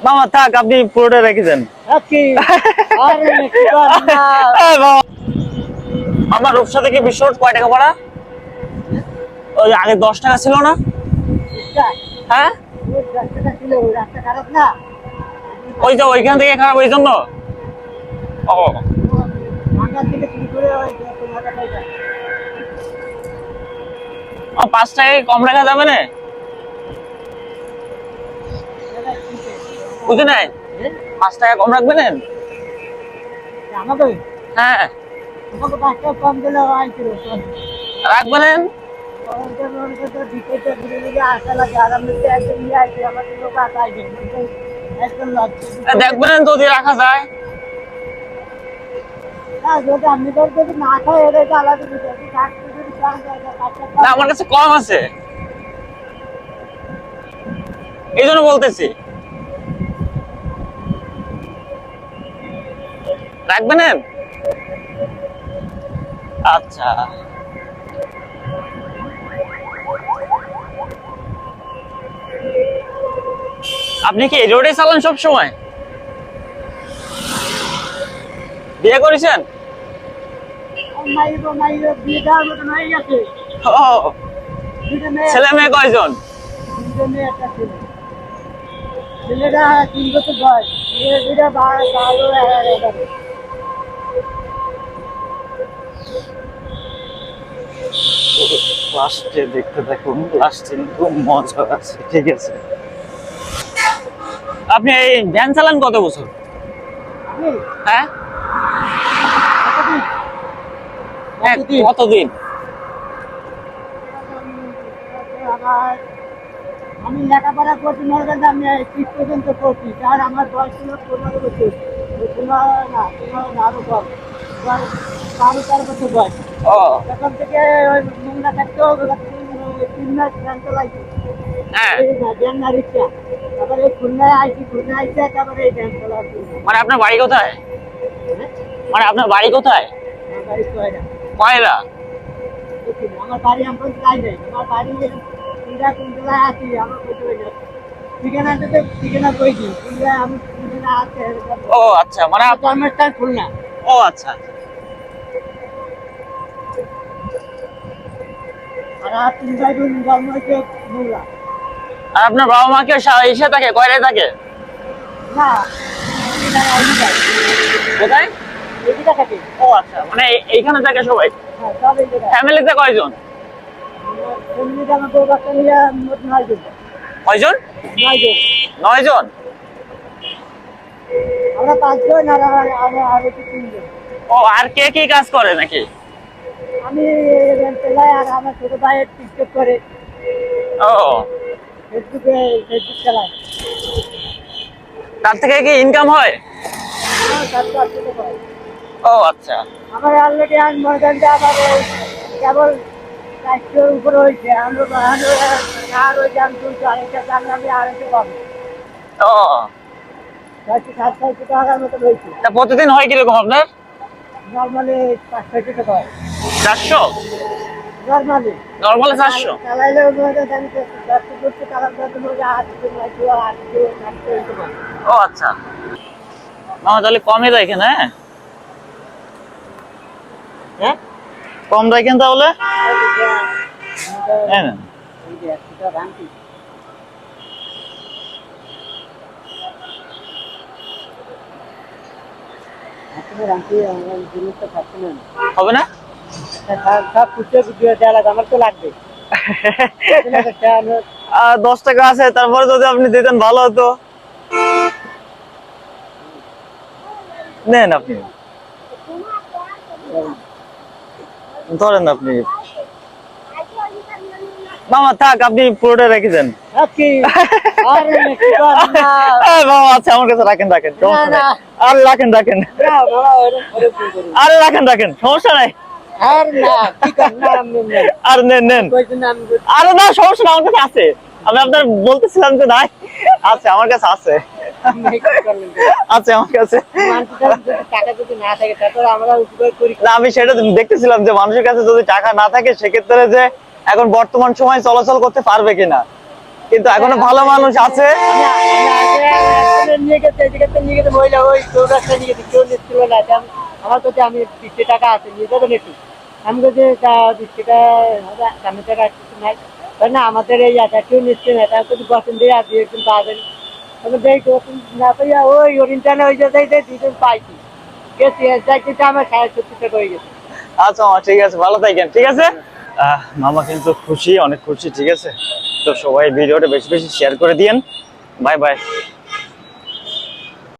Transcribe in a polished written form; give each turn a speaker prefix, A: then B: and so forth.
A: মামা থাক, আপনি পুরোটা রেখে দেন। আমার রূপসা থেকে বিশ্ব রোড কয় টাকা ভাড়া? ওই আগে 10 টাকা ছিল না? হ্যাঁ, ওই যে ওইখান থেকে খারাপ, ওই জন্য। ও 5 টাকায় কম রাখা যাবে না? বুঝে নাই, 5 টাকা কম রাখবেন? হ্যাঁ রাখবেন। দেখবেন যদি রাখা যায়। না, আমার কাছে কম আছে, এই জন্য বলতেছি। রাখবেন? আচ্ছা, আপনি কি এই রোডে চালান সব সময়? বিয়ে করেছেন? ছেলে মেয়ে কয়জন?
B: ছেলেটা 3 বছর বয়স, মেয়েটা 12-11।
A: লাস্টে দেখতে থাকুন, লাস্টে খুব মজা আছে। ঠিক আছে, আপনি এই ভ্যান চালান কত বছর? হ্যাঁ, কতদিন?
B: আমি লেখাপড়া করছি নরগাঁতে, আমি 6 পর্যন্ত করছি, আর আমার বয়স ছিল 15 বছর। 15 না, আরো কম, 12-13 বছর বয়স।
A: ও
B: তখন থেকে ওই নোংরা থাকতেও 3 মাস ভ্যান চালাইছি।
A: হ্যাঁ,
B: ভ্যান না রিক্সা। তারপরে খুলনায় আইছি, খুলনায় আইসে তারপরে এই ভ্যান চালাচ্ছি।
A: মানে আপনার বাড়ি কোথায়? মানে আপনার বাড়ি কোথায়?
B: আমার বাড়ি কয়টা?
A: কয়লা?
B: আমার বাড়ি আমি যাই নাই, আমার বাড়ি কোন জেলায় আছি আমার বলতে পারি না। ঠিকানা কই দিই, আমি ঠিকানা আছে।
A: ও আচ্ছা, মানে
B: জন্মস্থান খুলনা।
A: ও আচ্ছা,
B: আর 3 ভাই বোন জন্ম হয়েছে মোংলা।
A: আর আপনার বাবা মা কি এসে থাকে, কয়লায় থাকে?
B: না,
A: কোথায়?
B: এদিকে থাকে।
A: ও আচ্ছা, মানে এইখানে থাকে সবাই?
B: হ্যাঁ, সব এই জায়গায়।
A: ফ্যামিলিতে কয়জন?
B: ফ্যামিলিতে আমার বউ বাচ্চা নিয়ে মোট 9 জন।
A: কয়জন?
B: 9 জন।
A: 9 জন?
B: আমরা 5 জন, আর আর 3 জন।
A: ও, আর কে কি কাজ করে নাকি?
B: আমি চালাই, আর আমার ছোট ভাই টিকটক করে,
A: ও,
B: ফেসবুক চালায়।
A: তার থেকে কি ইনকাম হয়? ও আচ্ছা,
B: আমার অলরেডি আমি মনে করেন যে আমার কেবল 400 উপরে হয়েছে। আর ওই দাম তুলছে, আরেকটা দাম আমি আড়াইশো পাবো।
A: ও
B: 600-700 টাকার মতো হয়েছে।
A: তা প্রতিদিন হয় কিরকম আপনার?
B: নর্মালি 500 টাকা হয়।
A: 400?
B: Normally
A: normally 400?
B: চালাইলেও মনে করেন আমি 400 করতে টাকার বেতন হয়ে 800-900-800 পাবো।
A: ও আচ্ছা, মামা তাহলে কমই দেখেন। হ্যাঁ
B: হ্যাঁ,
A: কম দেখেন তাহলে। হ্যাঁ না, হবে না?
B: সব খুচরো বিক্রি দেওয়া লাগে, আমার তো লাগবে।
A: 10 টাকা আছে, তারপরে যদি আপনি দিতেন ভালো হতো। নেন আপনি, ধরেন আপনি। মামা থাক, আপনি পুরোটা রেখে দেন। মামা আচ্ছা, আমার কাছে রাখেন, রাখেন, সমস্যা নাই। আরে রাখেন, রাখেন, আরে রাখেন, রাখেন, সমস্যা নাই। আর নেন, নেন। আরে না, সমস্যা না, আমার কাছে আছে। আমি আপনার বলতেছিলাম যে নাই, আছে আমার কাছে, আছে, আছে আমার কাছে। না, আমি সেটা দেখতেছিলাম যে মানুষের কাছে যদি টাকা না থাকে সেক্ষেত্রে যে এখন বর্তমান সময় চলাচল করতে পারবে কিনা। কিন্তু এখনো ভালো মানুষ আছে।
B: নিয়ে গেছে এদিকে নিয়ে গেছে মহিলা ওই চৌরাস্তা নিয়ে গেছে কেউ নিচ্ছিল না আমার কাছে আমি 20 টাকা আছে নিয়ে যাবেন একটু আমি বলছি 20 টাকা দামের টাকা কিছু নাই না আমাদের এই আছে কেউ নিচ্ছে না তার যদি পছন্দ দিয়ে আর 2 একদিন পাবেন তবে দেখি না পাইয়া ওই ওরিনটানে ওই জায়গায় 2 দিন পাইছি গেছি যাইতে আমার 70 টাকা হয়ে গেছে।
A: আচ্ছা মামা ঠিক আছে, ভালো থাকেন। ঠিক আছে, মামা কিন্তু খুশি, অনেক খুশি। ঠিক আছে, তো সবাই ভিডিওটা বেশি বেশি শেয়ার করে দিয়েন। Bye bye.